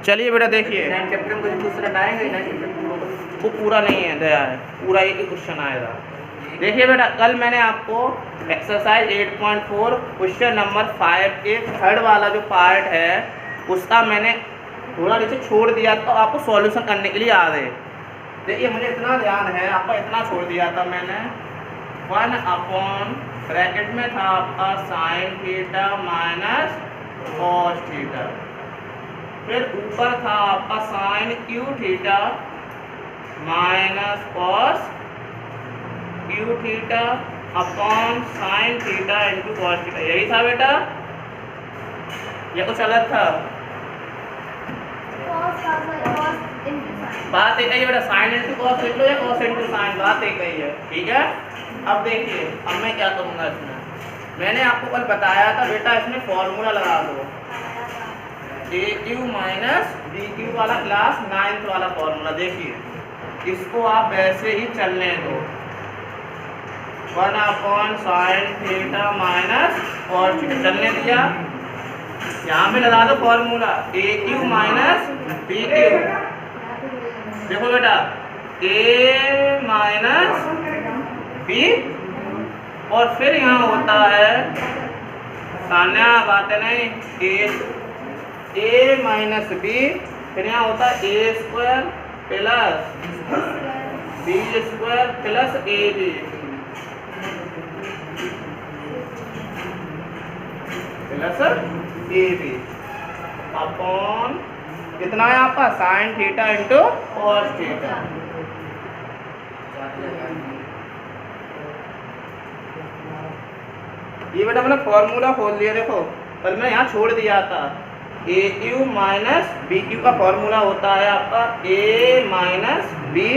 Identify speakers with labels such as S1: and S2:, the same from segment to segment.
S1: चलिए बेटा देखिए, वो पूरा नहीं है दया है, पूरा एक ही क्वेश्चन आएगा। देखिए बेटा, कल मैंने आपको एक्सरसाइज 8.4 क्वेश्चन नंबर 5 के थर्ड वाला जो पार्ट है उसका मैंने थोड़ा नीचे छोड़ दिया, तो आपको सॉल्यूशन करने के लिए आ गए। देखिए मुझे इतना ध्यान है, आपका इतना छोड़ दिया था मैंने, 1 अपॉन ब्रैकेट में था आपका sine theta minus cos theta, फिर ऊपर था आपका sine q theta minus cos q theta upon sine theta into cos theta. यही था बेटा, ये कुछ अलग था? बात एक ही है बेटा, साइन इंटू कॉस लिख लो या कॉस इंटू साइन, बात एक ही है, ठीक है। अब देखिए, अब मैं क्या करूँगा इसमें, मैंने आपको कल बताया था बेटा, इसमें फॉर्मूला लगा दो, ए क्यू माइनस बी क्यू वाला क्लास 9th वाला फॉर्मूला। देखिए इसको आप वैसे ही चलने दो, 1 upon sine theta minus cos theta चलने दिया, यहाँ पे लगा दो फॉर्मूला ए क्यू माइनस बी क्यू। देखो बेटा, ए माइनस बी और फिर यहाँ होता है सान्या बातें नहीं, ए माइनस बी, फिर यहाँ होता है A square plus B square plus A B, plus A B upon कितना है आपका sine theta into cos theta. ये बेटा मैंने फॉर्मूला खोल दिया, देखो पर मैं यहाँ छोड़ दिया था, A Q minus B Q का फॉर्मूला होता है आपका ए माइनस बी,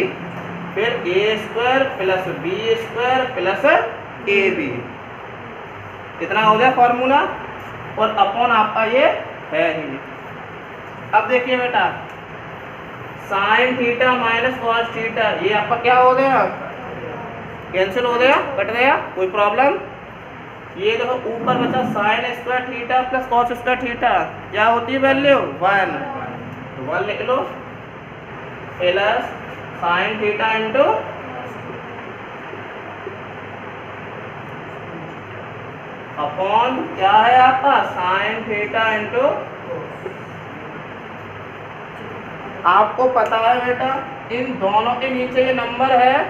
S1: फिर A square plus B square plus A B, कितना हो गया फॉर्मूला, और अपॉन आपका ये है ही। अब देखिए बेटा, sign theta minus cos theta, ये आपका क्या हो गया, कैंसिल हो गया, कट गया, कोई प्रॉब्लम। ये देखो ऊपर बचा sine square theta plus cos square theta, क्या होती है वैल्यू 1, तो 1 लिख लो, plus sine theta into upon क्या है आपका साइन थीटा इंटू, आपको पता है बेटा इन दोनों के नीचे ये नंबर है,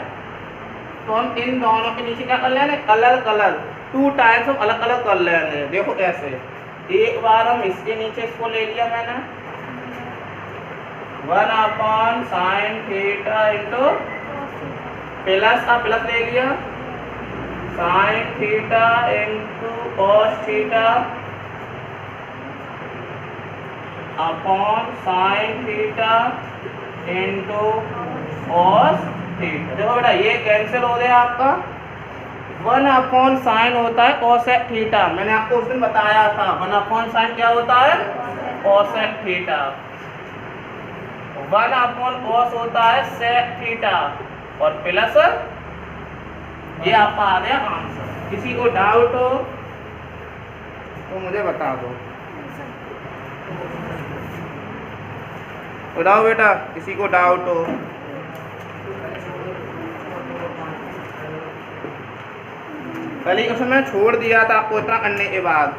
S1: तो हम इन दोनों के नीचे क्या कर लेंगे, अलग अलग 2 टाइम्स हम अलग अलग कर लेंगे। देखो कैसे, एक बार हम इसके नीचे इसको ले लिया मैंने 1 upon sine theta into plus का प्लस ले लिया sign theta into cos theta upon sine theta into cos theta. देखो बेटा ये कैंसिल हो गया आपका, 1 अपॉन साइन होता है कोसेक थीटा, मैंने आपको उस दिन बताया था 1 अपॉन साइन क्या होता है कोसेक थीटा, 1 अपॉन कॉस होता है सेक थीटा, और प्लस ये आपका आ गया आंसर। किसी को डाउट हो तो मुझे बता दो, बताओ बेटा किसी को डाउट हो। पहले क्वेश्चन मैंने छोड़ दिया था आपको इतना करने के बाद।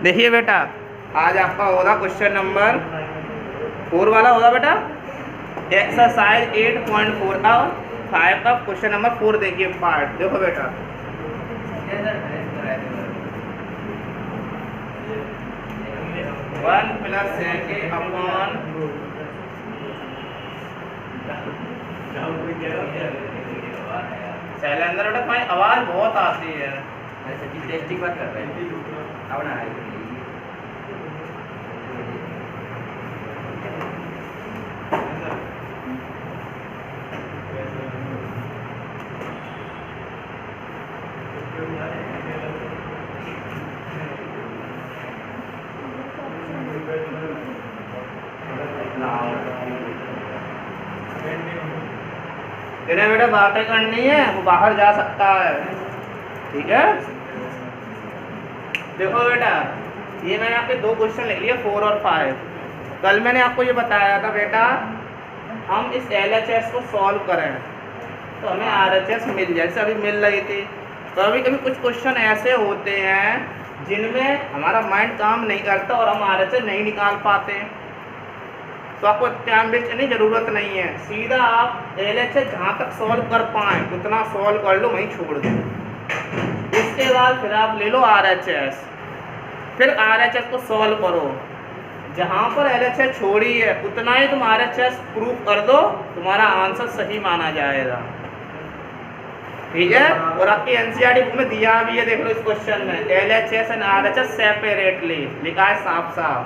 S1: देखिए बेटा आज आपका होगा क्वेश्चन नंबर 4 वाला होगा बेटा, एक्सरसाइज 8.4 का 5 का क्वेश्चन नंबर 4 देखिए पार्ट। देखो बेटा 1 प्लस सेके अपॉन शैलेंद्र बेटा तुम्हारी आवाज बहुत आती है, टेस्टिंग बात कर रहे हैं अब ना जिन्हें बेटा बातें करनी है वो बाहर जा सकता है, ठीक है। देखो बेटा, ये मैंने आपके 2 क्वेश्चन लिख लिए 4 और 5। कल मैंने आपको ये बताया था बेटा, हम इस LHS को सॉल्व करें तो हमें RHS मिल जाए, जैसे अभी मिल रही थी। तो अभी कभी कुछ क्वेश्चन ऐसे होते हैं जिनमें हमारा माइंड काम नहीं करता और हम RHS नहीं निकाल पाते, तो आपको टाइम वेस्ट करने की ज़रूरत नहीं है। सीधा आप LHS जहाँ तक सॉल्व कर पाएँ उतना सॉल्व कर लो, वहीं छोड़ दो। इसके बाद फिर आप ले लो RHS, फिर RHS को सॉल्व करो। जहाँ पर LHS छोड़ी है उतना ही तुम RHS प्रूव कर दो, तुम्हारा आंसर सही माना जाएगा। ठीक है। और आपकी NCERT बुक में दिया भी है, देख लो इस क्वेश्चन में LHS एंड RHS सेपरेटली लिखा है, साफ साफ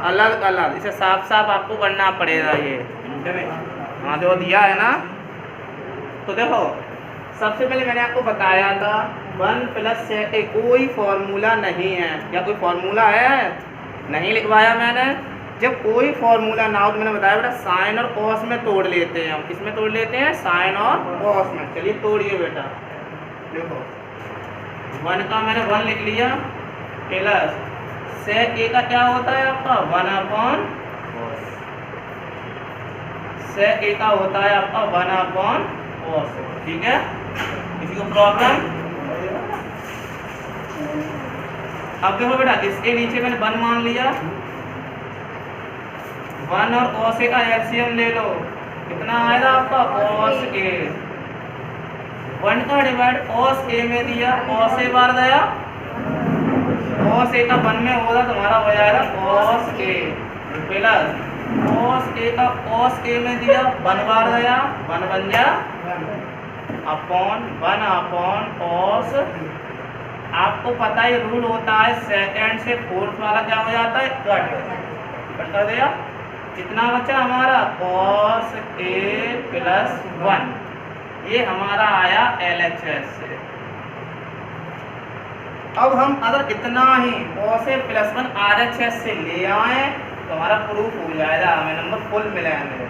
S1: अलग अलग। इसे साफ साफ आपको करना पड़ेगा ये। हाँ जो दिया है ना। तो देखो सबसे पहले मैंने आपको बताया था 1 + से कोई फॉर्मूला नहीं है। क्या कोई फॉर्मूला है? नहीं लिखवाया मैंने। जब कोई फॉर्मूला ना हो तो मैंने बताया बेटा साइन और कॉस में तोड़ लेते हैं हम। किसमें तोड़ लेते हैं? साइन और कॉस में। चलिए तोड़िए बेटा। देखो 1 का मैंने 1 लिख लिया, प्लस सेक ए का क्या होता है आपका 1/cos। सेक ए का होता है आपका 1/cos। ठीक है, किसी को प्रॉब्लम? अब देखो बेटा इसके नीचे मैंने 1 मान लिया, 1 और cos a का एलसीएम ले लो, कितना आएगा आपका cos a। 1 का डिवाइड cos a में दिया, cos a बार दिया, cos a का 1 में होगा तुम्हारा हो जाएगा cos a, plus cos a का cos a में दिया 1 बार दिया, 1 बन जा अपॉन 1 cos। आपको पता ही रूल होता है सेकंड से फोर्थ वाला क्या हो जाता है, कट कर दिया। कितना बचा हमारा cos a + 1, ये हमारा आया LHS से। अब हम अगर इतना ही cos a + 1 RHS से ले आए तो हमारा प्रूफ हो जाएगा, हमें नंबर फुल मिलेंगे।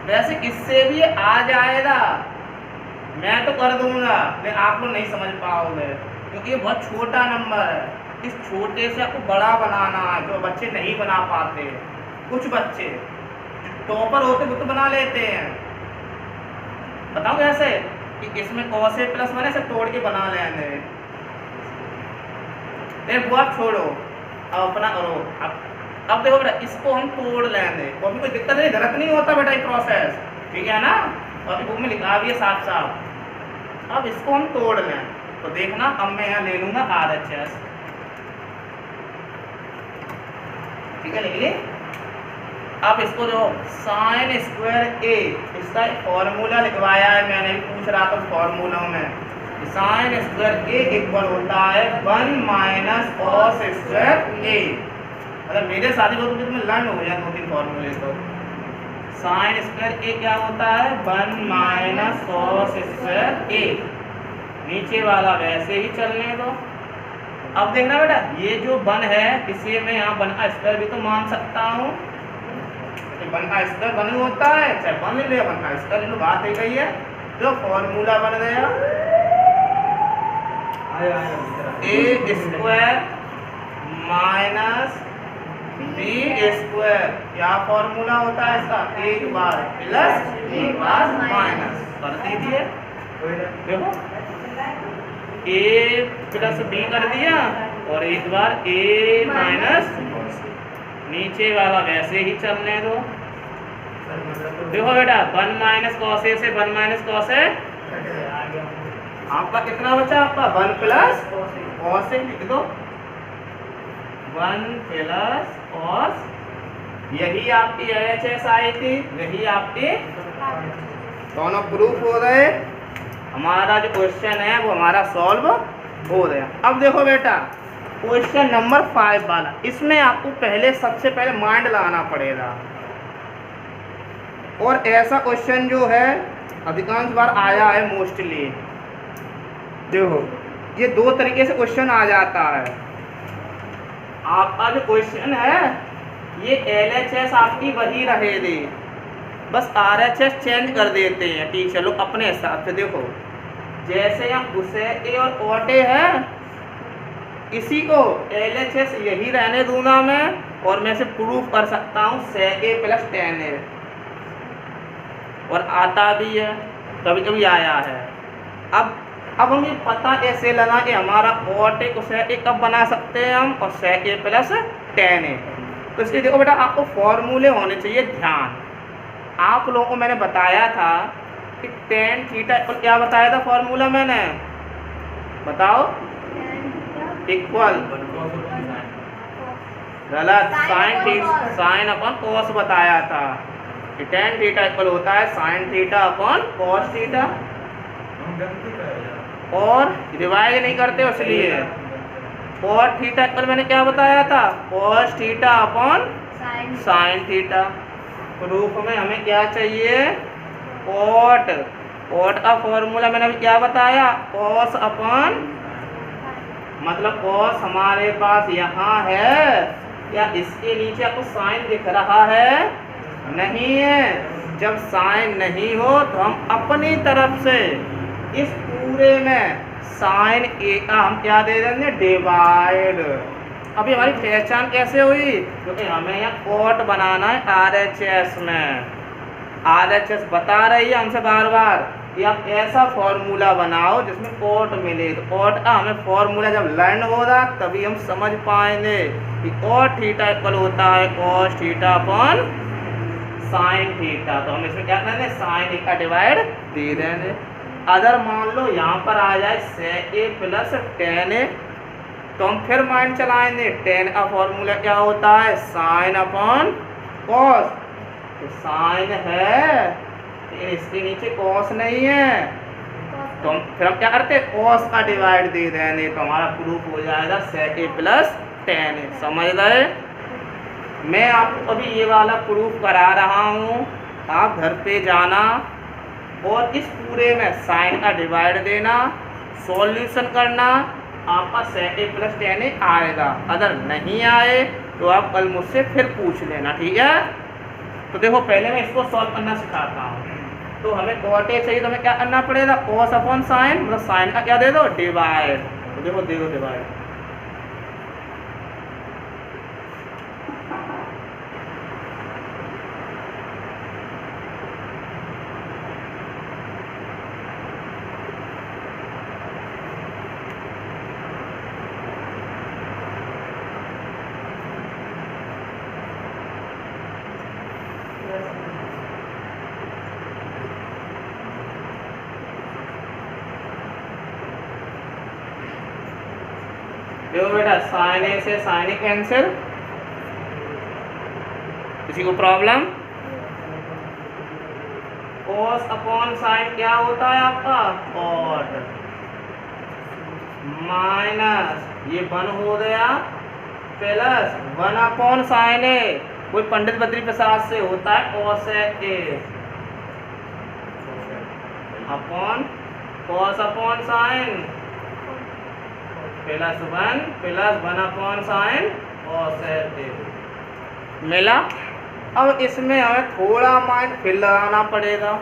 S1: वैसे इससे भी आ जाएगा, मैं तो कर दूंगा लेकिन आप लोग नहीं समझ पाओगे क्योंकि ये बहुत छोटा नंबर है। इस छोटे से आपको बड़ा बनाना है, जो बच्चे नहीं बना पाते। कुछ बच्चे टॉपर होते वो तो बना लेते हैं। बताओ कैसे कि इसमें cos a + 1 से तोड़ के बना लेंगे। वो आप छोड़ो, अब अपना करो। अब देखो बेटा इसको हम तोड़ लेंगे, अभी कोई दिक्कत नहीं, गलत नहीं होता बेटा ये प्रोसेस, ठीक है ना। और बुक में लिखा भी है साफ साफ। अब इसको हम तोड़ लें तो देखना, अब मैं यहाँ ले लूंगा RHS। ठीक है, लिख ली। अब इसको जो sin स्क्वायर a, इसका फॉर्मूला लिखवाया है मैंने, पूछ रहा था फॉर्मूला में। sin स्क्वायर a इक्वल होता है 1 - cos स्क्वायर a। मतलब मेरे साथी को तुम्हें लर्न हो जाए 2-3 फॉर्मूले। तो sin स्क्वायर a क्या होता है 1 - cos स्क्वायर a। नीचे वाला वैसे ही चलने दो। अब देखना बेटा ये जो 1 है इसे मैं यहाँ 1 का स्क्वायर भी तो मान सकता हूँ। 1 का स्क्वायर 1 ही होता है, चाहे 1 ले लिया 1 का स्क्वायर ले लो, बात ही गई है। जो फॉर्मूला बन गया a स्क्वायर - b स्क्वायर। क्या फॉर्मूला होता है इसका? 1 बार प्लस 1 बार माइनस कर दीजिए। देखो a + b कर दिया और 1 बार a - नीचे वाला वैसे ही चलने दो। देखो बेटा 1 - cos a से 1 - cos a आपका कितना बचा? आपका 1 + cos a लिख दो, 1 + cos। यही आपकी LHS आई थी, यही आपके दोनों प्रूफ हो गए। हमारा जो क्वेश्चन है वो हमारा सॉल्व हो गया। अब देखो बेटा क्वेश्चन नंबर 5 वाला, इसमें आपको पहले सबसे पहले माइंड लगाना पड़ेगा। और ऐसा क्वेश्चन जो है अधिकांश बार आया है मोस्टली। देखो ये 2 तरीके से क्वेश्चन आ जाता है। आपका जो क्वेश्चन है ये LHS आपकी वही रहेगी, बस RHS चेंज कर देते हैं टीचर लोग अपने हिसाब से। देखो जैसे यहाँ उसे ए और ओटे है, इसी को LHS यही रहने दूंगा मैं, और मैं इसे प्रूफ कर सकता हूँ sec a plus tan a, और आता भी है, कभी कभी आया है। अब हमें पता कैसे लगा कि हमारा cot a को sec a कब बना सकते हैं हम, और sec a plus tan a। तो इसलिए देखो बेटा, आपको फॉर्मूले होने चाहिए ध्यान। आप लोगों को मैंने बताया था कि tan थीटा इक्वल, क्या बताया था फॉर्मूला मैंने, बताओ, इक्वल, गलत, साइन अपन कॉस बताया था कि tan थीटा इक्वल होता है साइन थीटा अपन कॉस थीटा, और डिवाइड नहीं करते इसलिए। cot थीटा इक्वल मैंने क्या बताया था, cos थीटा अपन साइन थीटा। प्रूफ में हमें क्या चाहिए, cot का फॉर्मूला मैंने अभी क्या बताया, cos अपन, मतलब cos हमारे पास यहाँ है, या इसके नीचे आपको साइन दिख रहा है, नहीं है। जब साइन नहीं हो तो हम अपनी तरफ से इस पूरे में साइन ए का हम क्या दे देंगे, डिवाइड। अभी हमारी पहचान कैसे हुई, क्योंकि हमें यहाँ cot बनाना है RHS में। RHS बता रही है हमसे बार बार कि आप ऐसा फॉर्मूला बनाओ जिसमें cot मिले। तो cot का हमें फॉर्मूला जब लर्न होगा तभी हम समझ पाएंगे कि cot थीटा इक्वल होता है cos थीटा अपन साइन थीटा। तो हम इसमें क्या करेंगे, साइन ए का डिवाइड दे देंगे। अगर मान लो यहाँ पर आ जाए sec a plus tan a, तो हम फिर माइंड चलाएंगे। tan का फॉर्मूला क्या होता है, साइन अपन cos, तो साइन है, लेकिन इसके नीचे cos नहीं है, तो फिर हम क्या करते हैं, cos का डिवाइड दे देंगे। तो हमारा प्रूफ हो जाएगा sec a plus tan a। समझ गए। मैं आपको अभी ये वाला प्रूफ करा रहा हूँ, आप घर पे जाना और इस पूरे में साइन का डिवाइड देना, सॉल्यूशन करना, आपका sec a plus tan a आएगा। अगर नहीं आए तो आप कल मुझसे फिर पूछ लेना, ठीक है। तो देखो, पहले मैं इसको सॉल्व करना सिखाता हूँ। तो हमें cot a चाहिए, तो हमें क्या करना पड़ेगा, cos अपॉन साइन, मतलब साइन का क्या दे दो, डिवाइड। तो देखो दे दो डिवाइड, देखो बेटा, साइन ए से साइन ए कैंसिल, किसी को प्रॉब्लम। cos अपॉन साइन क्या होता है आपका, cot, माइनस ये 1 हो गया, प्लस 1 अपॉन साइन ए, कोई पंडित बद्री प्रसाद से होता है cosec a, upon cos upon sine plus 1 plus 1 upon sine cosec a मिला। अब इसमें हमें थोड़ा माइंड फिर लगाना पड़ेगा।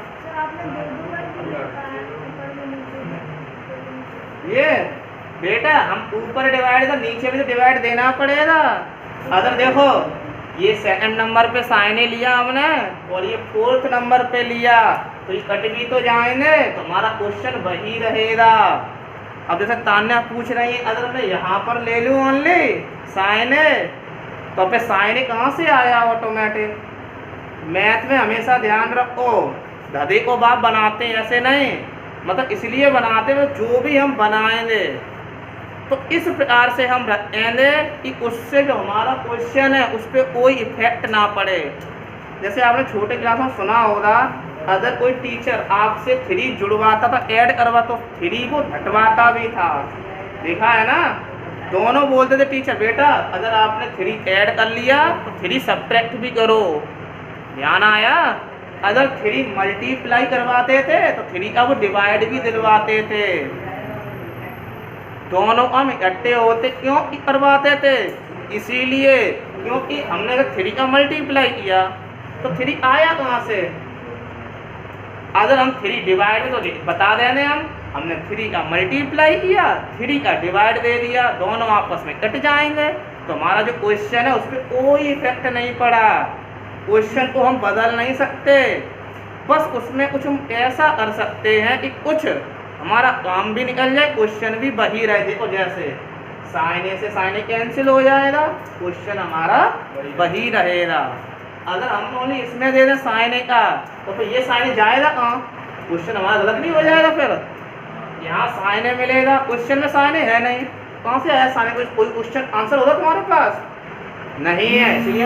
S1: ये बेटा, हम ऊपर डिवाइड था, नीचे भी तो डिवाइड देना पड़ेगा। अगर देखो, ये सेकंड नंबर पे साइन ए लिया हमने और ये 4th नंबर पे लिया, तो ये कट भी तो जाएंगे, तो हमारा क्वेश्चन वही रहेगा। अब जैसे तान्या पूछ रही है, अगर मैं यहाँ पर ले लूँ ओनली साइन ए, तो फिर साइन ए कहाँ से आया ऑटोमेटिक। मैथ में हमेशा ध्यान रखो, गधे को बाप बनाते हैं ऐसे नहीं, मतलब इसलिए बनाते हैं जो भी हम बनाएंगे तो इस प्रकार से हम रखेंगे कि उससे जो हमारा क्वेश्चन है उस पर कोई इफेक्ट ना पड़े। जैसे आपने छोटे क्लास में सुना होगा, अगर कोई टीचर आपसे 3 जुड़वाता था, ऐड करवा, तो 3 को घटवाता भी था, देखा है ना। दोनों बोलते थे टीचर, बेटा अगर आपने 3 ऐड कर लिया तो 3 सब्ट्रैक्ट भी करो, ध्यान आया। अगर 3 मल्टीप्लाई करवाते थे तो 3 का वो डिवाइड भी दिलवाते थे। दोनों हम इकट्ठे होते क्यों करवाते थे, इसीलिए क्योंकि हमने अगर 3 का मल्टीप्लाई किया तो 3 आया कहाँ से। अगर हम 3 डिवाइड तो बता देने हम, हमने 3 का मल्टीप्लाई किया, 3 का डिवाइड दे दिया, दोनों आपस में कट जाएंगे, तो हमारा जो क्वेश्चन है उस पर कोई इफेक्ट नहीं पड़ा। क्वेश्चन को हम बदल नहीं सकते, बस उसमें कुछ हम ऐसा कर सकते हैं कि कुछ हमारा काम भी निकल जाए, क्वेश्चन भी वही रहे। देखो जैसे साइन ए से साइन ए कैंसिल हो जाएगा, क्वेश्चन हमारा वही रहेगा। अगर हम ओनली इसमें दे दें साइन ए का, तो फिर ये साइन ए जाएगा कहाँ, क्वेश्चन हमारा गलत नहीं हो जाएगा। फिर यहाँ साइन ए मिलेगा, क्वेश्चन में साइन ए है नहीं, कहाँ से आया साइन ए? कोई क्वेश्चन आंसर होगा तुम्हारे पास नहीं है, इसलिए